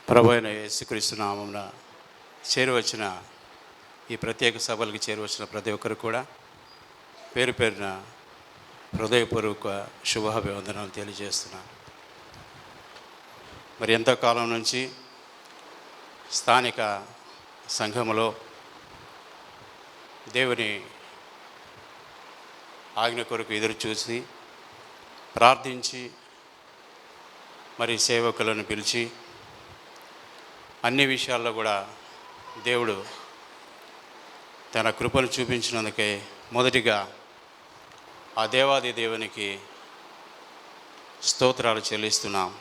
ప్రభు అయిన యేసుక్రీస్తు నామమున చేరువచ్చిన ఈ ప్రత్యేక సభలకు చేరువచ్చిన ప్రతి ఒక్కరు కూడా పేరు పేరున హృదయపూర్వక శుభాభివందనాలు తెలియజేస్తున్నాను. మరి ఎంతో కాలం నుంచి స్థానిక సంఘములో దేవుని ఆజ్ఞ కొరకు ఎదురు చూసి ప్రార్థించి మరి సేవకులను పిలిచి అన్ని విషయాల్లో కూడా దేవుడు తన కృపను చూపించినందుకే మొదటిగా ఆ దేవాది దేవునికి స్తోత్రాలు చెల్లిస్తున్నాం.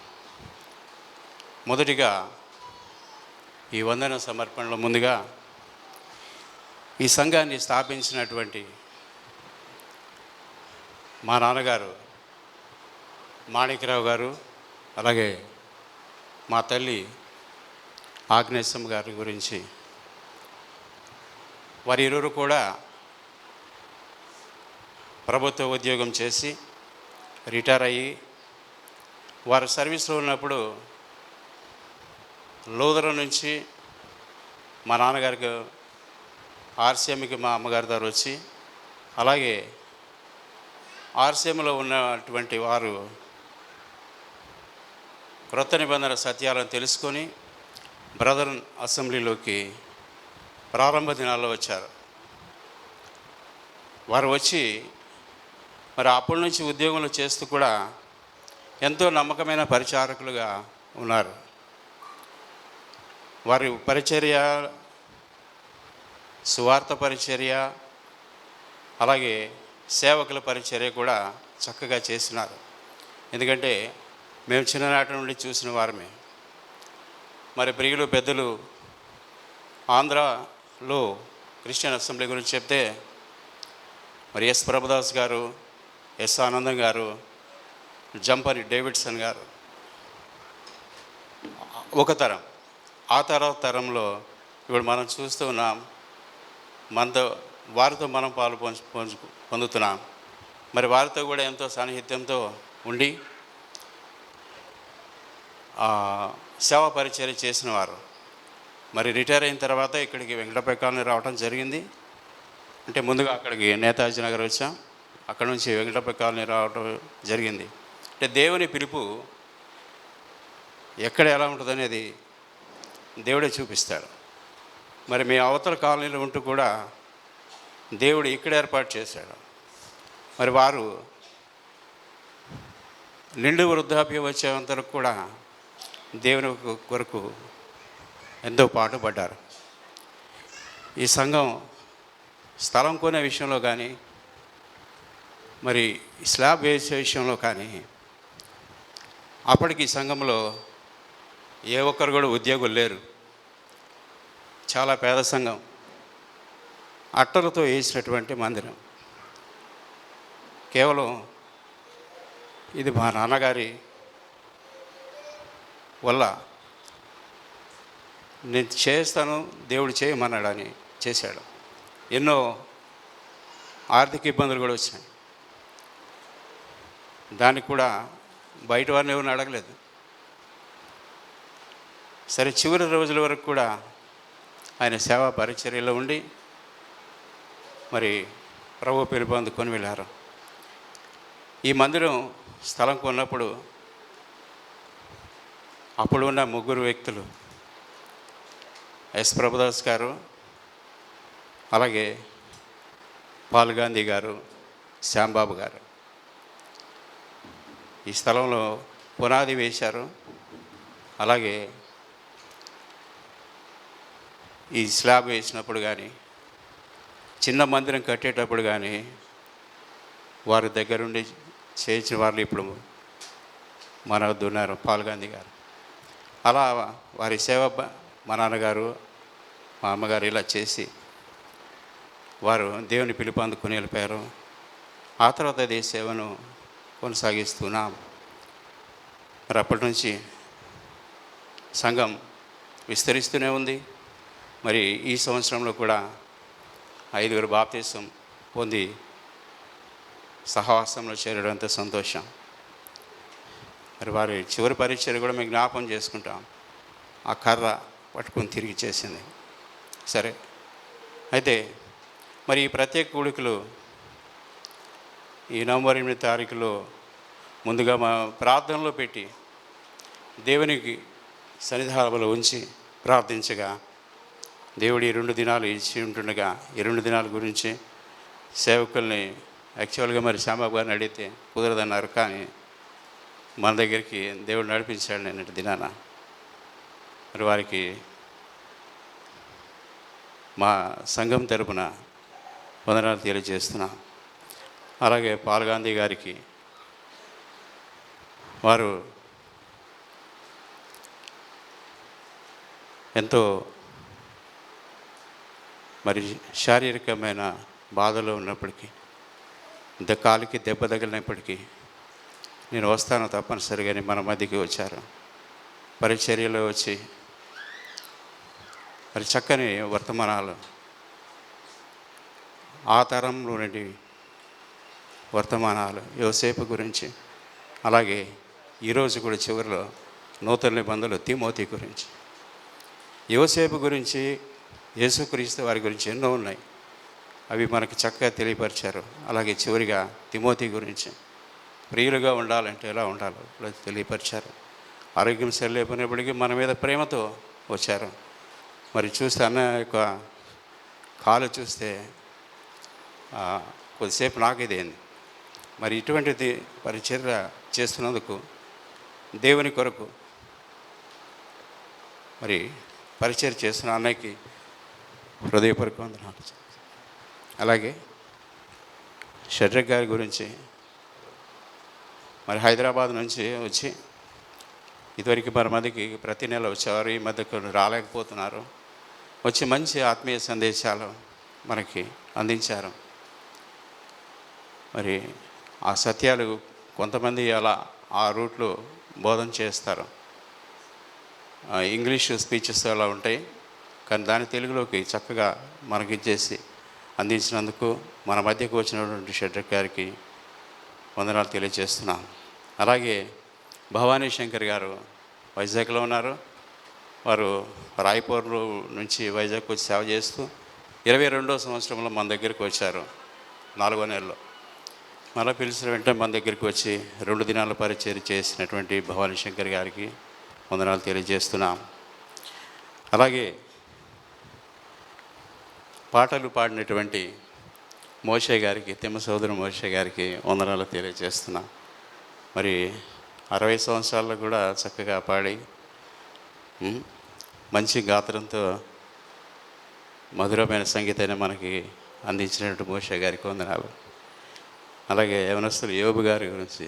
మొదటిగా ఈ వందన సమర్పణలో ముందుగా ఈ సంఘాన్ని స్థాపించినటువంటి మా నాన్నగారు మాణిక్యరావు గారు, అలాగే మా తల్లి ఆగ్నేశం గారి గురించి, వారి ఇరువురు కూడా ప్రభుత్వ ఉద్యోగం చేసి రిటైర్ అయ్యి వారు సర్వీస్లో ఉన్నప్పుడు లూథరన్ నుంచి మా నాన్నగారికి ఆర్సీఎంకి మా అమ్మగారి ద్వారా వచ్చి, అలాగే ఆర్సీఎంలో ఉన్నటువంటి వారు క్రొత్త నిబంధన సత్యాలను తెలుసుకొని బ్రదర్ అసెంబ్లీలోకి ప్రారంభ దినాల్లో వచ్చారు. వారు వచ్చి మరి అప్పటి నుంచి ఉద్యోగంలో చేస్తూ కూడా ఎంతో నమ్మకమైన పరిచారకులుగా ఉన్నారు. వారి పరిచర్య, సువార్త పరిచర్య, అలాగే సేవకుల పరిచర్య కూడా చక్కగా చేసినారు. ఎందుకంటే మేము చిన్ననాటి నుండి చూసిన వారమే. మరి ప్రియులు పెద్దలు ఆంధ్రాలో క్రిస్టియన్ అసెంబ్లీ గురించి చెప్తే మరి ఎస్ ప్రభుదాస్ గారు, ఎస్ ఆనందం గారు, జంపరి డేవిడ్సన్ గారు ఒక తరం. ఆ తర్వాత తరంలో ఇప్పుడు మనం చూస్తూ ఉన్నాం. వారితో మనం పాలు పొందుతున్నాం. మరి వారితో కూడా ఎంతో సాన్నిహిత్యంతో ఉండి సేవా పరిచర్య చేసిన వారు. మరి రిటైర్ అయిన తర్వాత ఇక్కడికి వెంకటపై కాలనీ రావడం జరిగింది. అంటే ముందుగా అక్కడికి నేతాజీ నగర్ వచ్చాం, అక్కడ నుంచి వెంకటపై కాలనీ రావడం జరిగింది. అంటే దేవుని పిలుపు ఎక్కడ ఎలా ఉంటుందనేది దేవుడే చూపిస్తాడు. మరి మీ అవతల కాలనీలో ఉంటూ కూడా దేవుడు ఇక్కడ ఏర్పాటు చేశాడు. మరి వారు నిండు వృద్ధాప్యం వచ్చేంత వరకు కూడా దేవుని కొరకు ఎంతో పాటుపడ్డారు. ఈ సంఘం స్థలం కొనే విషయంలో కానీ, మరి స్లాబ్ వేసే విషయంలో కానీ అప్పటికి ఈ సంఘంలో ఏ ఒక్కరు కూడా ఉద్యోగులు లేరు. చాలా పేద సంఘం, అట్టలతో వేసినటువంటి మందిరం. కేవలం ఇది మా నాన్నగారి వల్ల నేను చేస్తాను, దేవుడు చేయమన్నాడని చేశాడు. ఎన్నో ఆర్థిక ఇబ్బందులు కూడా వచ్చాయి. దానికి కూడా బయట వారిని ఎవరిని అడగలేదు. సరే, చివరి రోజుల వరకు కూడా ఆయన సేవా పరిచర్యలో ఉండి మరి ప్రభు పిలుపు అందుకొని వెళ్ళారు. ఈ మందిరం స్థలం కొన్నప్పుడు అప్పుడు ఉన్న ముగ్గురు వ్యక్తులు, ఎస్ ప్రభుదాస్ గారు, అలాగే పాల్ గాంధీ గారు, శ్యాంబాబు గారు ఈ స్థలంలో పునాది వేశారు. అలాగే ఈ స్లాబ్ వేసినప్పుడు కానీ, చిన్న మందిరం కట్టేటప్పుడు కానీ వారి దగ్గరుండి చేయించిన వాళ్ళు ఇప్పుడు మన వద్ద ఉన్నారు, పాల్ గాంధీ గారు. అలా వారి సేవ మా నాన్నగారు, మా అమ్మగారు ఇలా చేసి వారు దేవుని పిలుపు అందుకుని వెళ్ళిపోయారు. ఆ తర్వాత అదే సేవను కొనసాగిస్తున్నాం. మరి అప్పటి నుంచి సంఘం విస్తరిస్తూనే ఉంది. మరి ఈ సంవత్సరంలో కూడా 5 బాప్తీసం పొంది సహవాసంలో చేరడం అంత సంతోషం. మరి వారి చివరి పరిచర్య కూడా మేము జ్ఞాపకం చేసుకుంటాం. ఆ కర్ర పట్టుకొని తిరిగి చేసింది. సరే, అయితే మరి ఈ ప్రత్యేక కూడికలు ఈ నవంబర్ 8 తారీఖులో ముందుగా మా ప్రార్థనలో పెట్టి దేవునికి సన్నిధానంలో ఉంచి ప్రార్థించగా దేవుడు ఈ 2 దినాలు ఇచ్చి ఉంటుండగా ఈ 2 దినాల గురించి సేవకుల్ని యాక్చువల్గా మరి శ్యామబాబు గారిని అడిగితే కుదరదన్నారు. కానీ మన దగ్గరికి దేవుడు నడిపించాడు నిన్నటి దినాన. మరి వారికి మా సంఘం తరపున వందనాలు తెలియజేస్తున్నాం. అలాగే పాల్గాంధీ గారికి వారు ఎంతో మరి శారీరకమైన బాధలో ఉన్నప్పటికీ కాలికి దెబ్బ తగిలినప్పటికీ నేను వస్తాను తప్పనిసరిగానే మన మధ్యకి వచ్చారు. పరిచర్యలో వచ్చి మరి చక్కని వర్తమానాలు ఆ తరంలో నుండి వర్తమానాలు యోసేపు గురించి, అలాగే ఈరోజు కూడా చివరిలో నూతన నిబంధనలు తిమోతి గురించి, యోసేపు గురించి, యేసుక్రీస్తు వారి గురించి ఎన్నో ఉన్నాయి. అవి మనకి చక్కగా తెలియపరిచారు. అలాగే చివరిగా తిమోతి గురించి ప్రియులుగా ఉండాలంటే ఎలా ఉండాలో తెలియపరిచారు. ఆరోగ్యం సరిలేకపోయినప్పటికీ మన మీద ప్రేమతో వచ్చారు. మరి చూస్తే అన్న యొక్క కాలు చూస్తే కొద్దిసేపు నాకు ఇదేంది. మరి ఇటువంటిది పరిచర్య చేస్తున్నందుకు దేవుని కొరకు మరి పరిచర్య చేస్తున్న అన్నయ్యకి హృదయపూర్వక వందనాలు. అలాగే షడ్రక్ గారి గురించి మరి హైదరాబాద్ నుంచి వచ్చి ఇదివరకు మన మధ్యకి ప్రతి నెల వచ్చేవారు, ఈ మధ్యకు రాలేకపోతున్నారు. వచ్చి మంచి ఆత్మీయ సందేశాలు మనకి అందించారు. మరి ఆ సత్యాలు కొంతమంది అలా ఆ రూట్లో బోధన చేస్తారు. ఇంగ్లీష్ స్పీచెస్ అలా ఉంటాయి, కానీ దాని తెలుగులోకి చక్కగా మనకిచ్చేసి అందించినందుకు మన మధ్యకు వచ్చినటువంటి షడ్రక్ గారికి వందనాలు తెలియజేస్తున్నాం. అలాగే భవానీ శంకర్ గారు వైజాగ్లో ఉన్నారు. వారు రాయ్పూర్ నుంచి వైజాగ్ వచ్చి సేవ చేస్తూ 22వ సంవత్సరంలో మన దగ్గరికి వచ్చారు. 4వ నెలలో మళ్ళీ పిలిచిన వెంటనే మన దగ్గరికి వచ్చి 2 దినాల పరిచర్య చేసినటువంటి భవానీ శంకర్ గారికి వందనాలు తెలియజేస్తున్నాం. అలాగే పాటలు పాడినటువంటి మోషే గారికి, తిమ్మ సోదరు మోషే గారికి వందనాలు తెలియజేస్తున్నాం. మరి 60 సంవత్సరాల్లో కూడా చక్కగా పాడి మంచి గాత్రంతో మధురమైన సంగీతాన్ని మనకి అందించినటువంటి మోషే గారికి వందనాలు. అలాగే యవనస్తులు యోబు గారి గురించి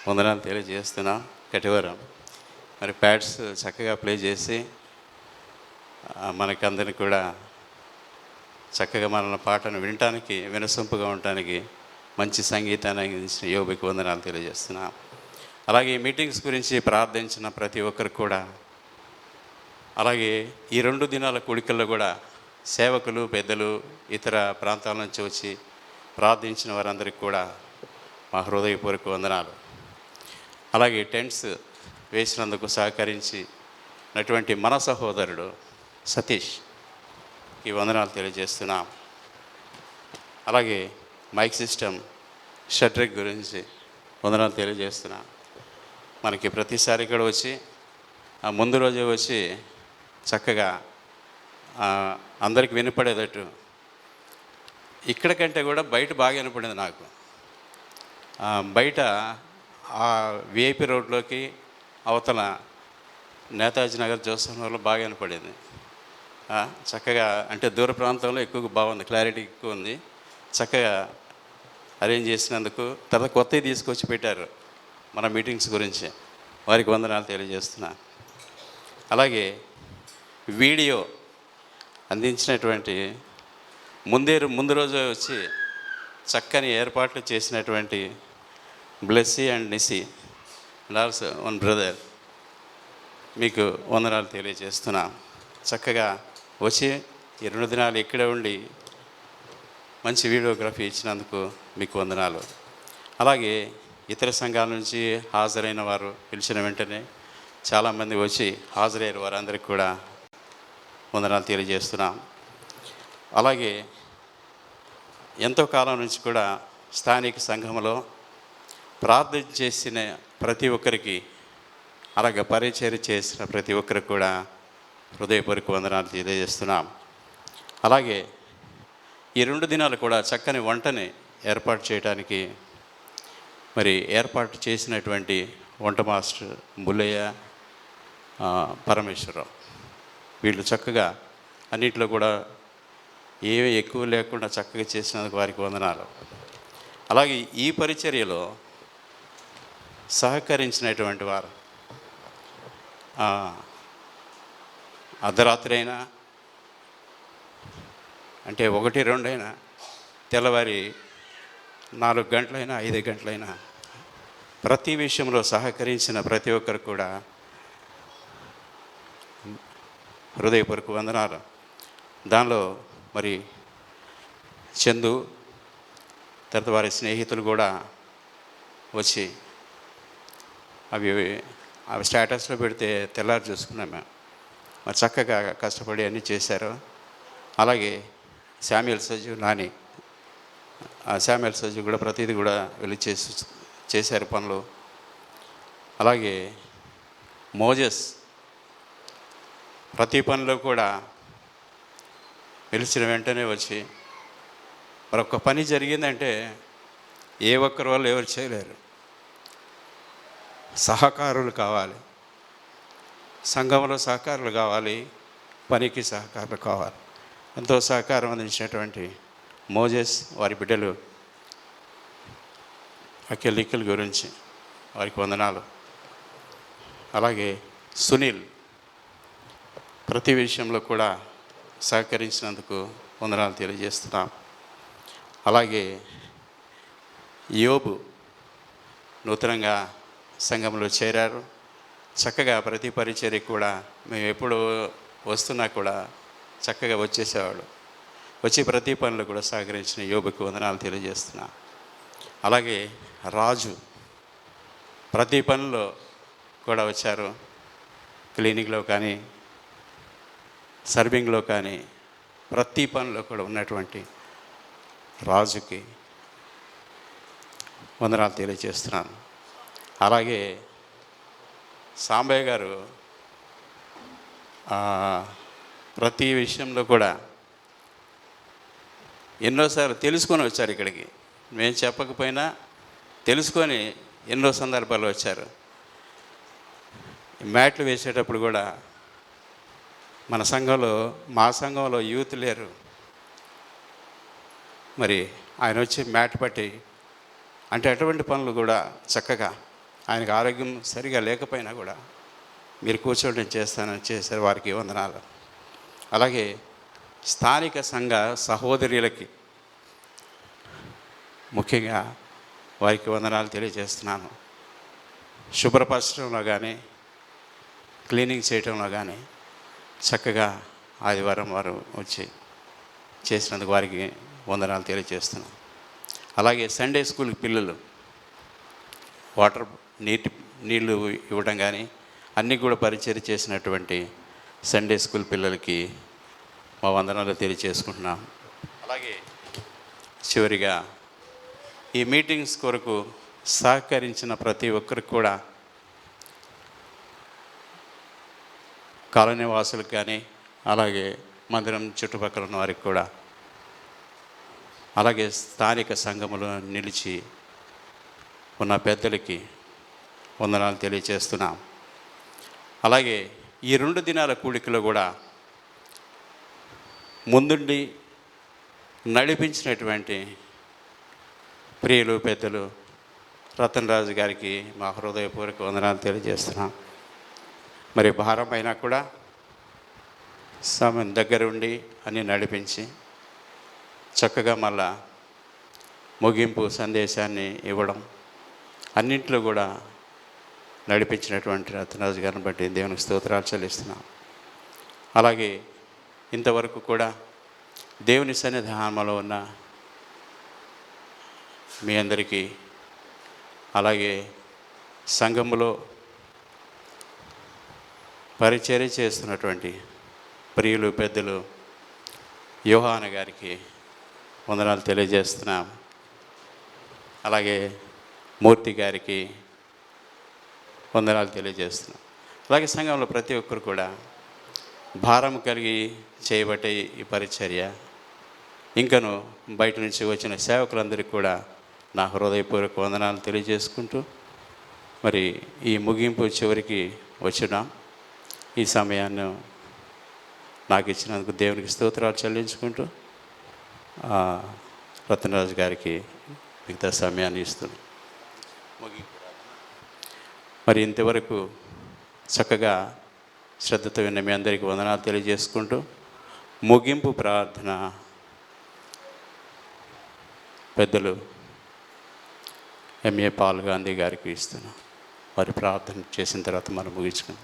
వందనాలు తెలియజేస్తున్నాం. కటివరం మరి ప్యాడ్స్ చక్కగా ప్లే చేసి మనకందరికీ కూడా చక్కగా మన పాటను వినటానికి, వినసొంపుగా ఉండటానికి మంచి సంగీతాన్ని అందించిన యోబుకి వందనాలు తెలియజేస్తున్నాం. అలాగే ఈ మీటింగ్స్ గురించి ప్రార్థించిన ప్రతి ఒక్కరికి కూడా, అలాగే ఈ 2 దినాల కూడికల్లో కూడా సేవకులు, పెద్దలు, ఇతర ప్రాంతాల నుంచి వచ్చి ప్రార్థించిన వారందరికీ కూడా మా హృదయపూర్వక వందనాలు. అలాగే టెంట్స్ వేసినందుకు సహకరించినటువంటి మన సహోదరుడు సతీష్ ఈ వందనాలు తెలియజేస్తున్నాం. అలాగే మైక్ సిస్టమ్ షడ్రిక్ గురించి వందనాలు తెలియజేస్తున్నాం. మనకి ప్రతిసారి ఇక్కడ వచ్చి ముందు రోజే వచ్చి చక్కగా అందరికి వినపడేటట్టు, ఇక్కడ కంటే కూడా బయట బాగా వినపడింది నాకు. బయట ఆ విఐపి రోడ్లోకి అవతల నేతాజీ నగర్ జోసఫ్ నగర్లో బాగా వినపడింది. చక్కగా అంటే దూర ప్రాంతంలో ఎక్కువగా బాగుంది, క్లారిటీ ఎక్కువ ఉంది. చక్కగా అరేంజ్ చేసినందుకు తర్వాత కొత్తవి తీసుకొచ్చి పెట్టారు మన మీటింగ్స్ గురించి, వారికి వందనాలు తెలియజేస్తున్నా. అలాగే వీడియో అందించినటువంటి ముందు రోజు వచ్చి చక్కని ఏర్పాట్లు చేసినటువంటి Blessy and Nisi and also one brother, మీకు వందనాలు తెలియజేస్తున్నా. చక్కగా వచ్చి 2 దినాలు ఇక్కడే ఉండి మంచి వీడియోగ్రఫీ ఇచ్చినందుకు మీకు వందనాలు. అలాగే ఇతర సంఘాల నుంచి హాజరైన వారు పిలిచిన వెంటనే చాలామంది వచ్చి హాజరయ్యారు. వారందరికీ కూడా వందనాలు తెలియజేస్తున్నాం. అలాగే ఎంతో కాలం నుంచి కూడా స్థానిక సంఘంలో ప్రార్థన చేసిన ప్రతి ఒక్కరికి, అలాగే పరిచర్య చేసిన ప్రతి ఒక్కరికి కూడా హృదయపూర్వక వందనాలు తెలియజేస్తున్నాం. అలాగే ఈ 2 దినాలు కూడా చక్కని వంటని ఏర్పాటు చేయడానికి మరి ఏర్పాటు చేసినటువంటి వంట మాస్టర్ బుల్లయ్య, పరమేశ్వరరావు, వీళ్ళు చక్కగా అన్నింటిలో కూడా ఏమీ ఎక్కువ లేకుండా చక్కగా చేసినందుకు వారికి వందనాలు. అలాగే ఈ పరిచర్యలో సహకరించినటువంటి వారు అర్ధరాత్రి అయినా, అంటే 1-2 అయినా, తెల్లవారి 4 గంటలైనా 5 గంటలైనా ప్రతి విషయంలో సహకరించిన ప్రతి ఒక్కరు కూడా హృదయపూర్వక వందనాలు. దానిలో మరి చందు తర్వాత వారి స్నేహితులు కూడా వచ్చి అవి స్టేటస్లో పెడితే తెల్లారి చూసుకున్నాం మేము. మరి చక్కగా కష్టపడి అన్నీ చేశారు. అలాగే శామ్యుయల్ సజీవ్ నాని, శామ్యుయల్ సజీవ్ కూడా ప్రతిదీ కూడా వెళ్ళి చేశారు పనులు. అలాగే మోజెస్ ప్రతి పనిలో కూడా పిలిచిన వెంటనే వచ్చి, మరొక పని జరిగిందంటే ఏ ఒక్కరి వల్ల ఎవరు చేయలేరు, సహకారులు కావాలి, సంఘంలో సహకారులు కావాలి, పనికి సహకారులు కావాలి. ఎంతో సహకారం అందించినటువంటి మోజెస్, వారి బిడ్డలు అఖిల్ నిఖిల్ గురించి వారికి వందనాలు. అలాగే సునీల్ ప్రతి విషయంలో కూడా సహకరించినందుకు వందనాలు తెలియజేస్తున్నాం. అలాగే యోబు నూతనంగా సంఘంలో చేరారు. చక్కగా ప్రతి పరిచర్య కూడా మేము ఎప్పుడు వస్తున్నా కూడా చక్కగా వచ్చేసేవాడు. వచ్చి ప్రతి పనులు కూడా సహకరించిన యోబుకి వందనాలు తెలియజేస్తున్నా. అలాగే రాజు ప్రతి పనిలో కూడా వచ్చారు. క్లీనింగ్లో కానీ, సర్వింగ్లో కానీ, ప్రతి పనిలో కూడా ఉన్నటువంటి రాజుకి వందనాలు తెలియజేస్తున్నాను. అలాగే సాంబయ్య గారు ప్రతి విషయంలో కూడా ఎన్నోసార్లు తెలుసుకొని వచ్చారు ఇక్కడికి. మేము చెప్పకపోయినా తెలుసుకొని ఎన్నో సందర్భాలు వచ్చారు. మ్యాట్లు వేసేటప్పుడు కూడా మన సంఘంలో, మా సంఘంలో యూత్ లేరు. మరి ఆయన వచ్చి మ్యాట్ పట్టి, అంటే అటువంటి పనులు కూడా చక్కగా, ఆయనకు ఆరోగ్యం సరిగా లేకపోయినా కూడా మీరు కూర్చోవడం చేస్తానని చేశారు. వారికి వందనాలు. అలాగే స్థానిక సంఘ సహోదరులకి ముఖ్యంగా వారికి వందనాలు తెలియజేస్తున్నాను. శుభ్రపరచడంలో కానీ, క్లీనింగ్ చేయడంలో కానీ చక్కగా ఆదివారం వారు వచ్చి చేసినందుకు వారికి వందనాలు తెలియజేస్తున్నాను. అలాగే సండే స్కూల్ పిల్లలు వాటర్ నీళ్ళు ఇవ్వడం కానీ అన్నీ కూడా పరిచయం చేసినటువంటి సండే స్కూల్ పిల్లలకి మా వందనాలు తెలియజేసుకుంటున్నాం. అలాగే చివరిగా ఈ మీటింగ్స్ కొరకు సహకరించిన ప్రతి ఒక్కరికి కూడా, కాలనీ వాసులకు కానీ, అలాగే మందిరం చుట్టుపక్కల ఉన్న వారికి కూడా, అలాగే స్థానిక సంఘములో నిలిచి ఉన్న పెద్దలకి వందనాలు తెలియజేస్తున్నాం. అలాగే ఈ 2 దినాల కూడికలో కూడా ముందుండి నడిపించినటువంటి ప్రియులు పెద్దలు రతన్ రాజు గారికి మా హృదయపూర్వక వందనాలు తెలియజేస్తున్నాం. మరి భారమైనా కూడా సమయం దగ్గరుండి అన్నీ నడిపించి చక్కగా మళ్ళా ముగింపు సందేశాన్ని ఇవ్వడం, అన్నింటిలో కూడా నడిపించినటువంటి రతనరాజు గారిని బట్టి దేవునికి స్తోత్రాలు చెల్లిస్తున్నాం. అలాగే ఇంతవరకు కూడా దేవుని సన్నిధానంలో ఉన్న మీ అందరికీ, అలాగే సంఘములో పరిచర్య చేస్తున్నటువంటి ప్రియులు పెద్దలు యోహాను గారికి వందనాలు తెలియజేస్తున్నాం. అలాగే మూర్తి గారికి వందనాలు తెలియజేస్తున్నాం. అలాగే సంఘంలో ప్రతి ఒక్కరు కూడా భారం కలిగి చేయబట్టే ఈ పరిచర్య, ఇంకను బయట నుంచి వచ్చిన సేవకులందరికీ కూడా నా హృదయపూర్వక వందనాలు తెలియజేసుకుంటూ మరి ఈ ముగింపు చివరికి వచ్చినాం. ఈ సమయాన్ని నాకు ఇచ్చినందుకు దేవునికి స్తోత్రాలు చెల్లించుకుంటూ రత్నరాజు గారికి మిగతా సమయాన్ని ఇస్తున్నాం. మరి ఇంతవరకు చక్కగా శ్రద్ధతో విన్న మీ అందరికీ వందనాలు తెలియజేసుకుంటూ ముగింపు ప్రార్థన పెద్దలు ఎంఏ పాల్ గాంధీ గారికి ఇస్తున్నాం. వారి ప్రార్థన చేసిన తర్వాత మనం ముగించుకుందాం.